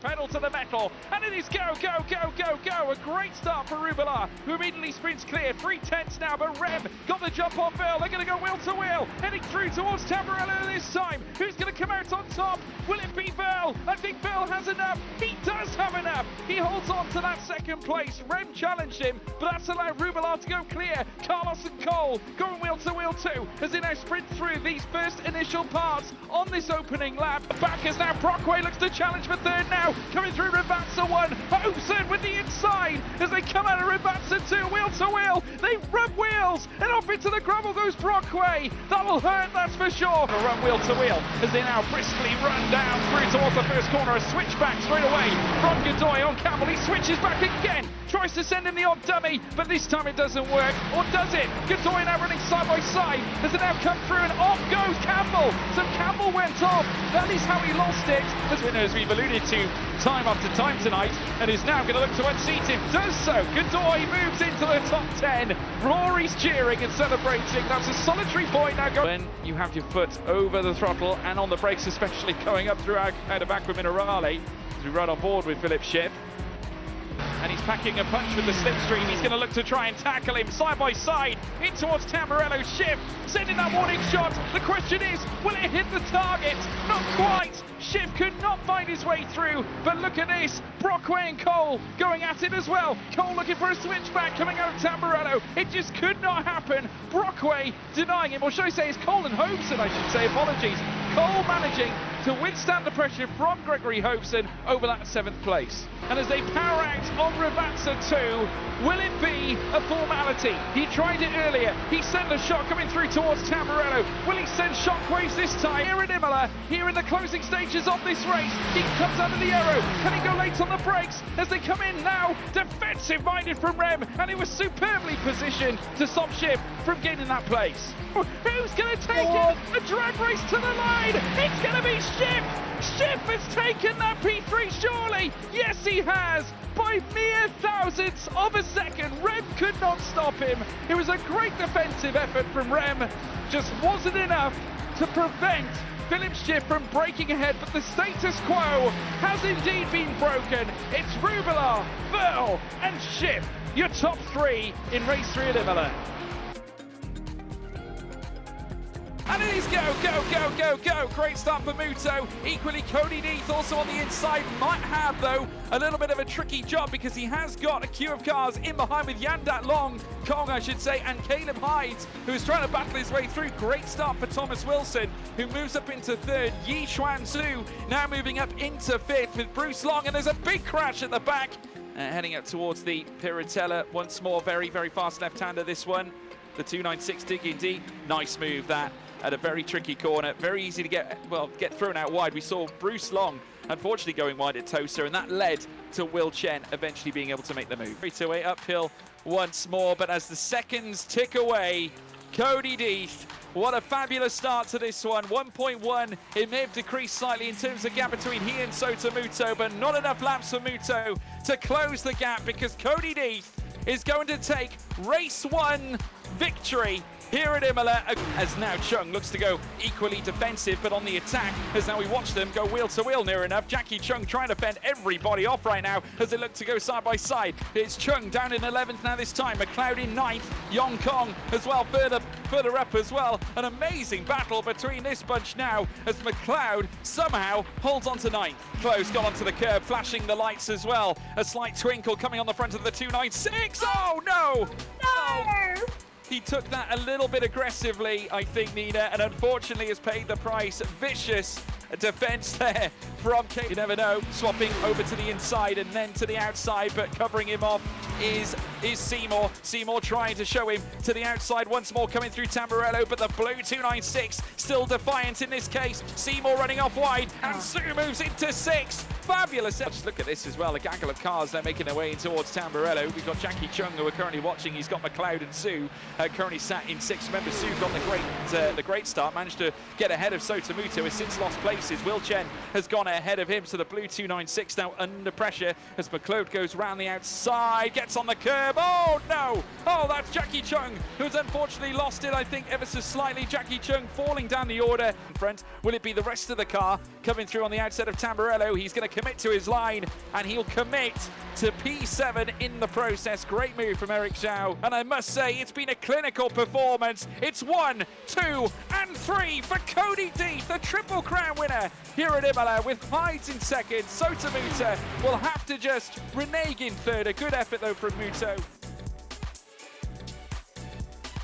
pedal to the metal, and it is go, go, go, go, go. A great start for Rubila, who immediately sprints clear. 3/10 now, but Rem got the jump on Bill. They're going to go wheel to wheel, heading through towards Tamburello this time. Who's going to come out on top? Will it be Bill? I think Bill has enough. He does have enough. He holds on to that second place. Rem challenged him, but that's allowed Rubila to go clear. Carlos and Cole going wheel to wheel too, as they now sprint through these first initial parts on this opening lap. Back is now Brockway, looks to challenge for third now. Coming through Rivatsa 1. Hosen with the inside as they come out of Rivatsa 2. Wheel to wheel. They rub wheels and off into the gravel goes Brockway. That'll hurt, that's for sure. A run wheel to wheel as they now briskly run down through towards the first corner. A switch back straight away from Godoy on Campbell. He switches back again. Tries to send in the odd dummy, but this time it doesn't work. Or does it? Godoy now running side by side as they now come through and off goes Campbell. So Campbell went off. That is how he lost it. As winners we've alluded to time after time tonight, and is now going to look to unseat him. Does so. Godoy moves into the top 10. Rory's cheering and celebrating. That's a solitary point now. When you have your foot over the throttle and on the brakes, especially going up through out of Aqua Minerale, as we run on board with Philip Schiff. And he's packing a punch with the slipstream. He's going to look to try and tackle him side by side in towards Tamburello. Schiff sending that warning shot. The question is, will it hit the target? Not quite. Schiff could not find his way through, but look at this. Brockway and Cole going at it as well. Cole looking for a switchback coming out of Tamburello. It just could not happen. Brockway denying him, or should I say it's Cole and Hopeson, I should say, apologies. Cole managing to withstand the pressure from Gregory Hopeson over that 7th place. And as they power out on Rivatsa 2, will it be a formality? He tried it earlier. He sent a shot coming through towards Tamburello. Will he send shockwaves this time? Here in Imola, here in the closing stages of this race, he comes under the arrow. Can he go late on the brakes as they come in now? Defensive-minded from Rem, and he was superbly positioned to stop Schiff from gaining that place. Who's going to take it? A drag race to the line. It's going to be Schiff. Schiff has taken that P3 surely. Yes, he has. By mere thousandths of a second. Rem could not stop him. It was a great defensive effort from Rem. Just wasn't enough to prevent Philip Schiff from breaking ahead, but the status quo has indeed been broken. It's Rubila, Verl and Schiff, your top 3 in race 3 at Imola. And it is go, go, go, go, go. Great start for Muto. Equally, Cody Death also on the inside. Might have, though, a little bit of a tricky job because he has got a queue of cars in behind with Yandat Long, Kong, I should say, and Caleb Hydes, who is trying to battle his way through. Great start for Thomas Wilson, who moves up into 3rd. Yi Xuan Zhu now moving up into 5th with Bruce Long, and there's a big crash at the back. Heading up towards the Piratella once more. Very, very fast left-hander, this one. The 296 digging deep. Nice move, that. At a very tricky corner, very easy to get thrown out wide. We saw Bruce Long unfortunately going wide at Toaster, and that led to Will Chen eventually being able to make the move. 3-2-8 uphill once more, but as the seconds tick away, Cody Death, what a fabulous start to this one. 1.1, it may have decreased slightly in terms of gap between he and Sota Muto, but not enough laps for Muto to close the gap because Cody Death is going to take race 1 victory here at Imola, as now Chung looks to go equally defensive, but on the attack, as now we watch them go wheel to wheel near enough. Jackie Chung trying to fend everybody off right now as they look to go side by side. It's Chung down in 11th now this time, McLeod in 9th, Yong Kong as well, further up as well. An amazing battle between this bunch now as McLeod somehow holds on to 9th. Close, got onto the curb, flashing the lights as well. A slight twinkle coming on the front of the 296. Oh no! No! Oh. He took that a little bit aggressively, I think, Nina, and unfortunately has paid the price. Vicious defense there from Kate. You never know. Swapping over to the inside and then to the outside, but covering him off is Seymour. Seymour trying to show him to the outside once more, coming through Tamburello, but the blue 296 still defiant in this case. Seymour running off wide, and Sue moves into 6th. Fabulous. Just look at this as well, a gaggle of cars they're making their way in towards Tamburello. We've got Jackie Chung, who we're currently watching. He's got McLeod and Sue currently sat in 6th. Remember, Sue got the great start, managed to get ahead of Sotomuto, has since lost places. Will Chen has gone ahead of him, so the blue 296 now under pressure as McLeod goes round the outside, gets on the curb. Oh no! Oh, that's Jackie Chung, who's unfortunately lost it, I think, ever so slightly. Jackie Chung falling down the order. In front, will it be the rest of the car coming through on the outside of Tamburello? He's going to commit to his line, and he'll commit to P7 in the process. Great move from Eric Zhao. And I must say, it's been a clinical performance. It's 1, 2, and 3 for Cody Deeth, the Triple Crown winner here at Imola, with Hides in second. Sota Muta will have to just renege in third. A good effort, though, from Muto.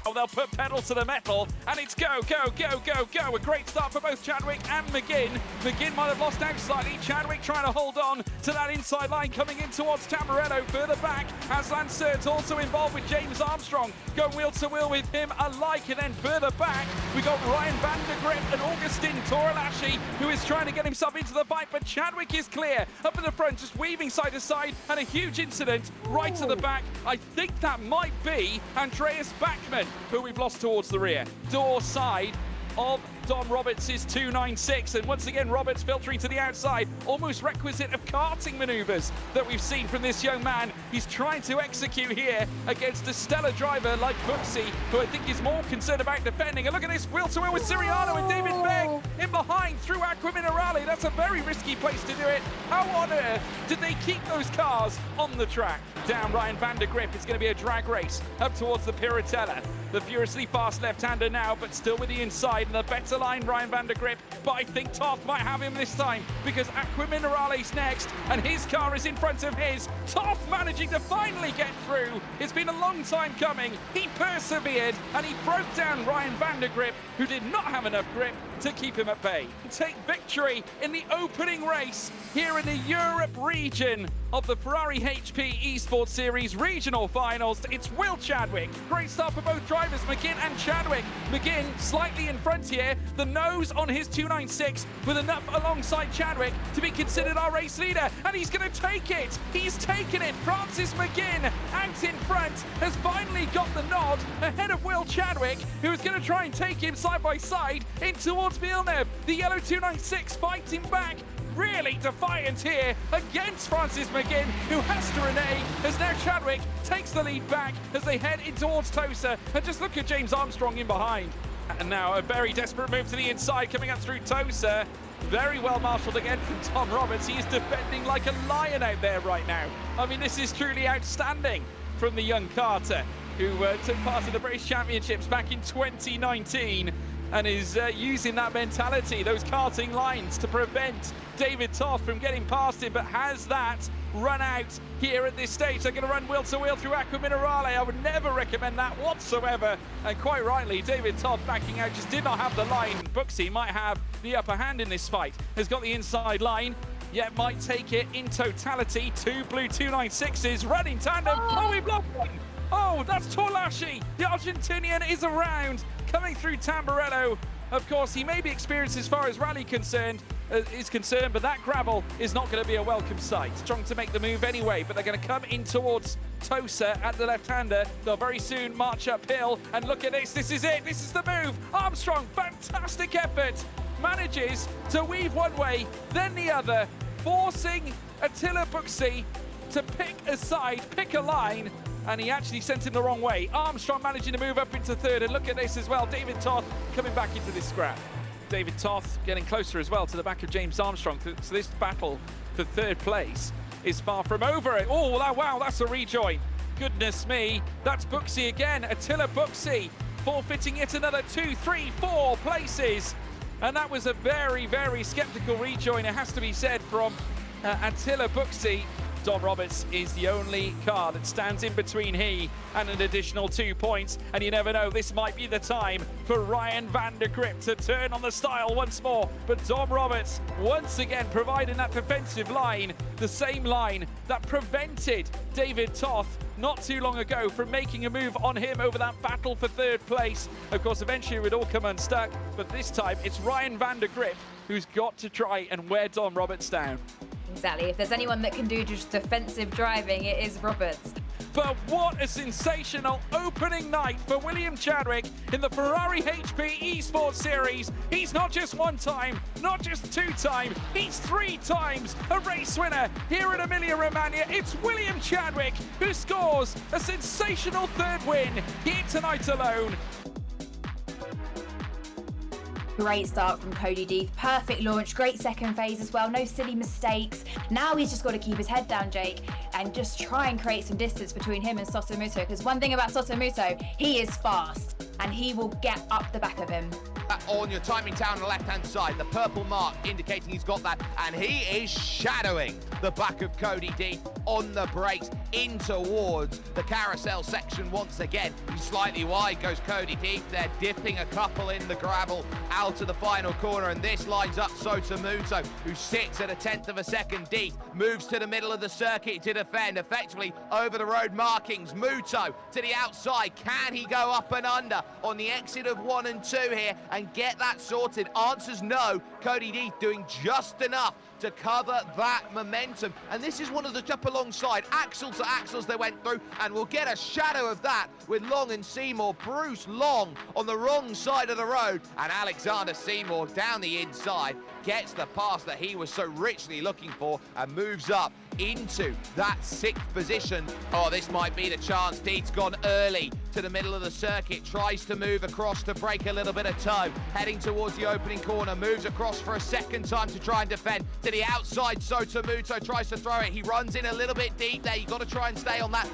Oh, they'll put pedal to the metal, and it's go, go, go, go, go. A great start for both Chadwick and McGinn. McGinn might have lost out slightly. Chadwick trying to hold on to that inside line, coming in towards Tamburello. Further back, Aslan Sirt's also involved with James Armstrong. Go wheel to wheel with him alike. And then further back, we got Ryan van der Grip and Augustin Toralashi, who is trying to get himself into the fight, but Chadwick is clear. Up in the front, just weaving side to side, and a huge incident right to the back. I think that might be Andreas Bachmann, who we've lost towards the rear. Door side of Dom Roberts' 296, and once again Roberts filtering to the outside, almost requisite of karting maneuvers that we've seen from this young man. He's trying to execute here against a stellar driver like Buxy, who I think is more concerned about defending. And look at this, wheel to wheel with Siriano and David Begg in behind through Aqua Minerale. That's a very risky place to do it. How on earth did they keep those cars on the track? Down Ryan van der Grip, it's going to be a drag race up towards the Piratella. The furiously fast left-hander now, but still with the inside and the better line, Ryan van der Grip. But I think Toth might have him this time, because Aqua Minerale's next, and his car is in front of his. Toth managing to finally get through. It's been a long time coming. He persevered, and he broke down Ryan van der Grip, who did not have enough grip to keep him at bay. Take victory in the opening race here in the Europe region of the Ferrari HP Esports Series regional finals. It's Will Chadwick. Great start for both drivers, McGinn and Chadwick. McGinn slightly in front here, the nose on his 296 with enough alongside Chadwick to be considered our race leader, and he's going to take it. He's taken it. Francis McGinn out in front has finally got the nod ahead of Will Chadwick, who is going to try and take him side by side in towards Villeneuve. The yellow 296 fighting back. Really defiant here against Francis McGinn, who has to renege as now Chadwick takes the lead back as they head in towards Tosa. And just look at James Armstrong in behind. And now a very desperate move to the inside coming up through Tosa. Very well marshaled again from Tom Roberts. He is defending like a lion out there right now. I mean, this is truly outstanding from the young Carter, who took part in the British Championships back in 2019. And is using that mentality, those karting lines, to prevent David Toth from getting past him, but has that run out here at this stage. They're going to run wheel to wheel through Aqua Minerale. I would never recommend that whatsoever. And quite rightly, David Toth backing out, just did not have the line. Buxy might have the upper hand in this fight. Has got the inside line, yet might take it in totality. Two blue 296s running tandem. Oh, we blocked one. Oh, that's Torlashi. The Argentinian is around, coming through Tamburello. Of course, he may be experienced as far as rally is concerned, but that gravel is not going to be a welcome sight. Strong to make the move anyway, but they're going to come in towards Tosa at the left-hander. They'll very soon march uphill, and look at this. This is it. This is the move. Armstrong, fantastic effort. Manages to weave one way, then the other, forcing Attila Buxy to pick a side, pick a line, and he actually sent him the wrong way. Armstrong managing to move up into third, and look at this as well. David Toth coming back into this scrap. David Toth getting closer as well to the back of James Armstrong. So this battle for third place is far from over. Oh, wow, that's a rejoin. Goodness me, that's Buxy again. Attila Buxy forfeiting yet another 2, 3, 4 places. And that was a very, very skeptical rejoin, it has to be said, from Attila Buxy. Dom Roberts is the only car that stands in between he and an additional 2 points, and you never know, this might be the time for Ryan van der Grip to turn on the style once more. But Dom Roberts once again providing that defensive line, the same line that prevented David Toth not too long ago from making a move on him over that battle for third place. Of course, eventually it would all come unstuck, but this time it's Ryan van der Grip who's got to try and wear Dom Roberts down. Exactly. If there's anyone that can do just defensive driving, it is Roberts. But what a sensational opening night for William Chadwick in the Ferrari HP Esports Series. He's not just one time, not just 2 times, he's 3 times a race winner here in Emilia-Romagna. It's William Chadwick who scores a sensational 3rd win here tonight alone. Great start from Cody Deeth. Perfect launch, great second phase as well. No silly mistakes. Now he's just got to keep his head down, Jake, and just try and create some distance between him and Sotomuto. Because one thing about Sotomuto, he is fast and he will get up the back of him. On your timing tower on the left-hand side, the purple mark indicating he's got that, and he is shadowing the back of Cody Deeth on the brakes in towards the carousel section once again. He's slightly wide, goes Cody Deeth. They're dipping a couple in the gravel out of the final corner, and this lines up Sotomuto, who sits at a tenth of a second. Deeth moves to the middle of the circuit to defend, effectively over the road markings. Muto to the outside. Can he go up and under on the exit of 1 and 2 here and get that sorted? Answer's no. Cody Deeth doing just enough to cover that momentum, and this is one of the jump alongside axle to axles they went through, and we'll get a shadow of that with Long and Seymour. Bruce Long on the wrong side of the road, and Alexander Seymour down the inside gets the pass that he was so richly looking for and moves up into that 6th position. Oh, this might be the chance. Deeth's gone early to the middle of the circuit, tries to move across to break a little bit of toe, heading towards the opening corner, moves across for a second time to try and defend. To the outside, Sotomuto tries to throw it. He runs in a little bit deep there. You've got to try and stay on that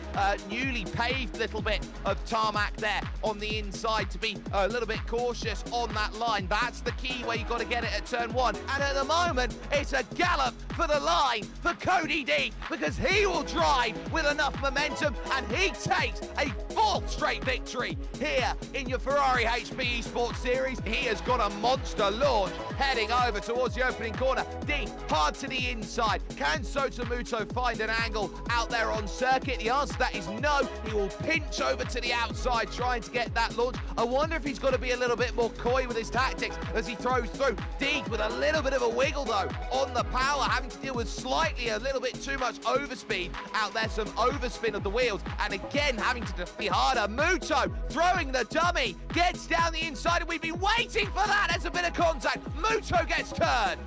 newly paved little bit of tarmac there on the inside to be a little bit cautious on that line. That's the key where you've got to get it at turn 1. And at the moment, it's a gallop for the line for Cody Deeth, because he will drive with enough momentum and he takes a 4th straight victory here in your Ferrari HP Esports Series. He has got a monster launch heading over towards the opening corner. Deeth hard to the inside. Can Sotomuto find an angle out there on circuit? The answer to that is no. He will pinch over to the outside trying to get that launch. I wonder if he's got to be a little bit more coy with his tactics as he throws through. Deeth with a little bit of a wiggle though on the power, having to deal with slightly a little bit too much overspeed out there, some overspin of the wheels, and again having to be harder. Muto throwing the dummy, gets down the inside, and we've been waiting for that. There's a bit of contact. Muto gets turned.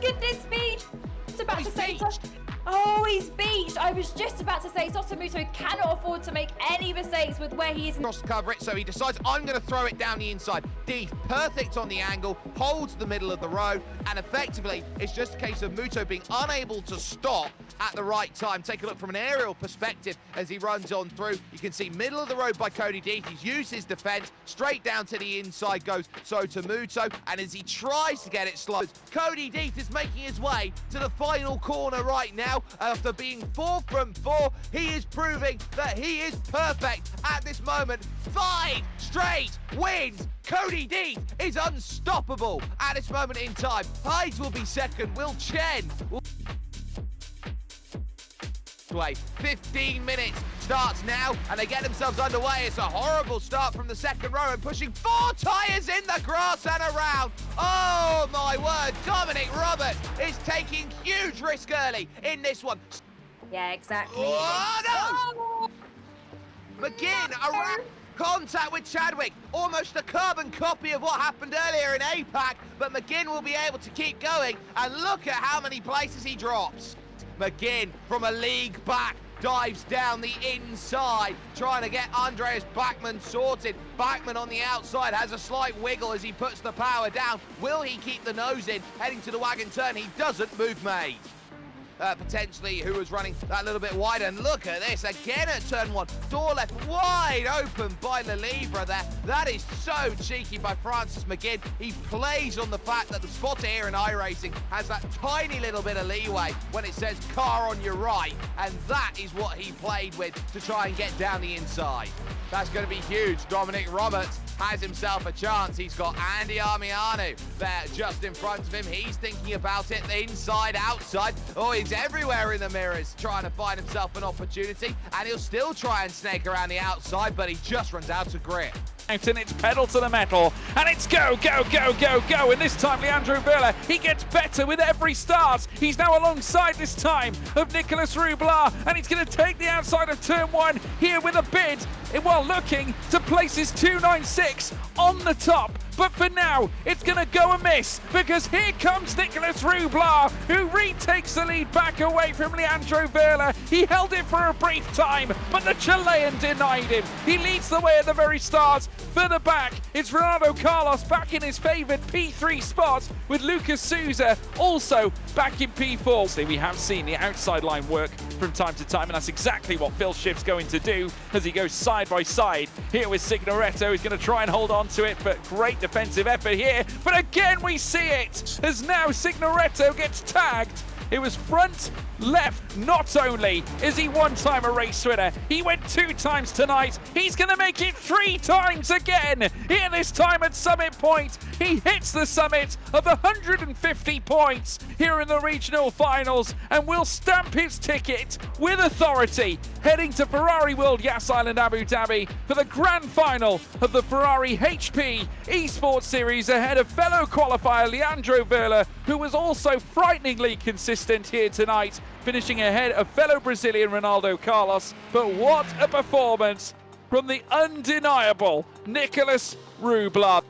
Goodness me! It's about to say... Oh, he's beached. I was just about to say Sotomuto cannot afford to make any mistakes with where he is. Cross to cover it, so he decides, I'm going to throw it down the inside. Deeth, perfect on the angle, holds the middle of the road, and effectively, it's just a case of Muto being unable to stop at the right time. Take a look from an aerial perspective as he runs on through. You can see middle of the road by Cody Deeth. He's used his defense. Straight down to the inside goes Sotomuto, and as he tries to get it slowed, Cody Deeth is making his way to the final corner right now. After being 4 from 4, he is proving that he is perfect at this moment. 5 straight wins. Cody Deeth is unstoppable at this moment in time. Hydes will be second. Will Chen way. 15 minutes starts now, and they get themselves underway. It's a horrible start from the second row and pushing 4 tyres in the grass and around. Oh my word, Dominic Roberts is taking huge risk early in this one. Yeah, exactly. Oh no! McGinn around. Contact with Chadwick, almost a carbon copy of what happened earlier in APAC, but McGinn will be able to keep going, and look at how many places he drops. McGinn from a league back dives down the inside, trying to get Andreas Bachmann sorted. Bachmann on the outside has a slight wiggle as he puts the power down. Will he keep the nose in, heading to the wagon turn? He doesn't. Move made. Potentially who was running that little bit wider, and look at this again at turn 1, door left wide open by Lelivre there. That is so cheeky by Francis McGinn. He plays on the fact that the spotter here in iRacing has that tiny little bit of leeway when it says car on your right, and that is what he played with to try and get down the inside. That's going to be huge. Dominic Roberts has himself a chance. He's got Andy Armiano there just in front of him. He's thinking about it, the inside, outside. Oh, he's everywhere in the mirrors, trying to find himself an opportunity, and he'll still try and snake around the outside, but he just runs out of grip. And it's pedal to the metal, and it's go, go, go, go, go, and this time Leandro Verla, he gets better with every start. He's now alongside this time of Nicolas Roublar, and he's going to take the outside of turn 1 here with a bid while looking to place his 296 on the top. But for now, it's going to go amiss, because here comes Nicolas Roublar, who retakes the lead back away from Leandro Verla. He held it for a brief time, but the Chilean denied him. He leads the way at the very start, Further back, it's Ronaldo Carlos back in his favoured P3 spot with Lucas Souza also back in P4. So we have seen the outside line work from time to time, and that's exactly what Phil Schiff's going to do as he goes side by side here with Signoretto. He's going to try and hold on to it, but great defensive effort here. But again, we see it as now Signoretto gets tagged. It was front, left. Not only is he one-time a race winner, he went 2 times tonight. He's going to make it 3 times again. Here this time at Summit Point, he hits the summit of 150 points here in the regional finals and will stamp his ticket with authority, heading to Ferrari World Yas Island Abu Dhabi for the grand final of the Ferrari HP Esports Series ahead of fellow qualifier Leandro Verla, who was also frighteningly consistent here tonight, finishing ahead of fellow Brazilian Ronaldo Carlos. But what a performance from the undeniable Nicholas Rubler.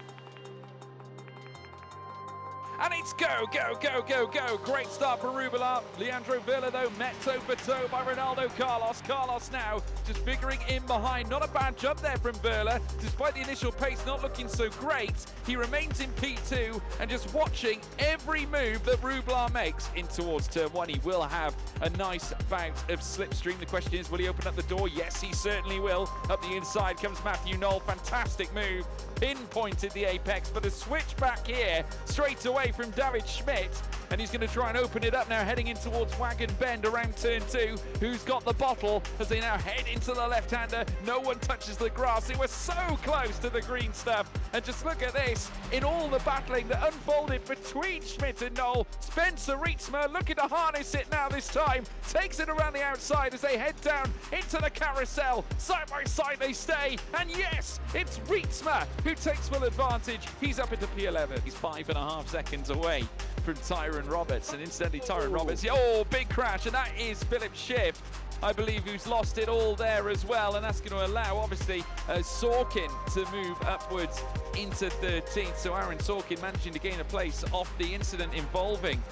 And it's go, go, go, go, go. Great start for Rubler. Leandro Verla, though, met toe for toe by Ronaldo Carlos. Carlos now just figuring in behind. Not a bad jump there from Verla. Despite the initial pace not looking so great, he remains in P2 and just watching every move that Rubler makes in towards turn 1. He will have a nice bout of slipstream. The question is, will he open up the door? Yes, he certainly will. Up the inside comes Matthew Knoll. Fantastic move. Pinpointed the apex, but a switch back here straight away from David Schmidt, and he's going to try and open it up now, heading in towards Wagon Bend around turn 2. Who's got the bottle as they now head into the left-hander? No one touches the grass. It was so close to the green stuff, and just look at this, in all the battling that unfolded between Schmidt and Knoll, Spencer Rietzma looking to harness it now this time, takes it around the outside as they head down into the carousel. Side by side they stay, and yes, it's Rietzma who takes full advantage. He's up into P11. He's 5.5 seconds away from Tyron Roberts, and incidentally Tyron Roberts, oh, big crash, and that is Philip Schiff, I believe, who's lost it all there as well, and that's going to allow obviously Sorkin to move upwards into 13th. So Aaron Sorkin managing to gain a place off the incident involving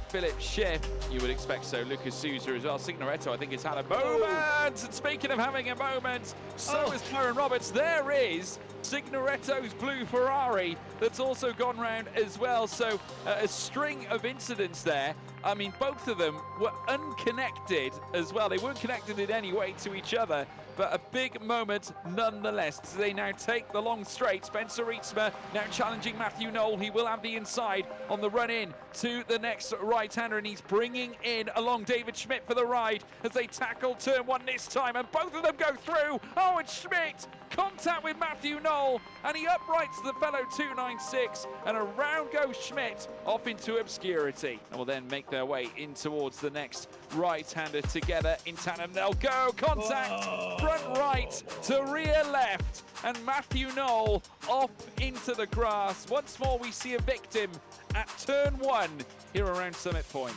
Philip Schiff. You would expect so. Lucas Souza as well. Signoretto, I think, has had a moment. And speaking of having a moment, so is Tyron Roberts. There is Signoretto's blue Ferrari that's also gone round as well. So a string of incidents there. I mean, both of them were unconnected as well. They weren't connected in any way to each other, but a big moment nonetheless. So they now take the long straight. Spencer Rietzma now challenging Matthew Knoll. He will have the inside on the run in to the next right-hander, and he's bringing in along David Schmidt for the ride as they tackle turn 1 this time, and both of them go through. Oh, and Schmidt contact with Matthew Knoll, and he uprights the fellow 296, and around goes Schmidt off into obscurity, and will then make their way in towards the next right-hander together in tandem. They'll go contact front right to rear left, and Matthew Knoll off into the grass. Once more we see a victim at turn 1 here around Summit Point.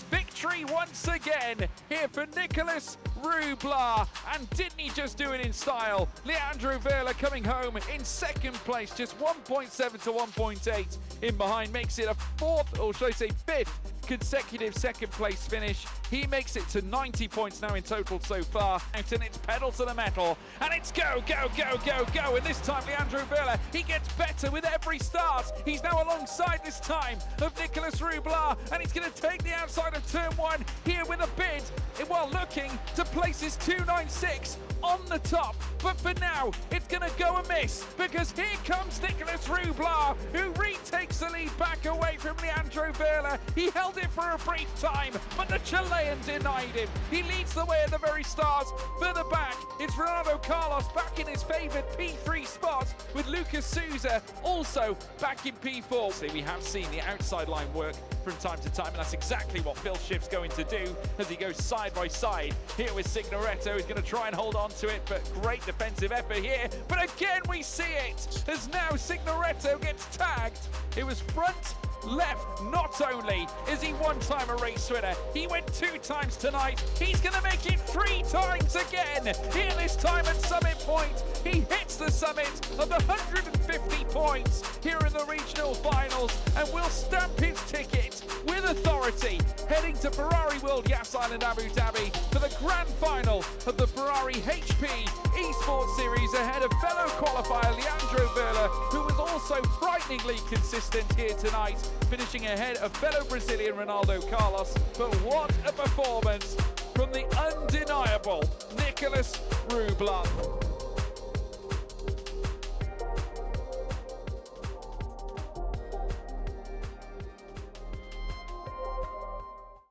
Victory once again here for Nicholas Rubler, and didn't he just do it in style? Leandro Verla coming home in second place, just 1.7 to 1.8 in behind, makes it a 4th, or should I say 5th consecutive second place finish. He makes it to 90 points now in total so far, and it's pedal to the metal, and it's go, go, go, go, go, and this time Leandro Verla, he gets better with every start. He's now alongside this time of Nicholas Rubler, and he's going to take the outside of turn 1 here with a bid while looking to place his 296 on the top. But for now, it's going to go amiss, because here comes Nicholas Rubler, who retakes the lead back away from Leandro Verla. He held it for a brief time, but the Chilean denied him. He leads the way at the very start. Further back, it's Ronaldo Carlos back in his favoured P3 spot with Lucas Souza also back in P4. So we have seen the outside line work from time to time, and that's exactly what Phil Schiff's going to do as he goes side by side here with Signoretto. He's going to try and hold on to it, but great defensive effort here. But again, we see it as now Signoretto gets tagged. It was front, left. Not only is he one-time a race winner, he went 2 times tonight. He's going to make it 3 times again. Here this time at Summit Point, he hits the summit of the 150 points here in the regional finals and will stamp his ticket with authority. authority, heading to Ferrari World Yas Island Abu Dhabi for the grand final of the Ferrari HP Esports Series ahead of fellow qualifier Leandro Verla, who was also frighteningly consistent here tonight, finishing ahead of fellow Brazilian Ronaldo Carlos. But what a performance from the undeniable Nicholas Rublan.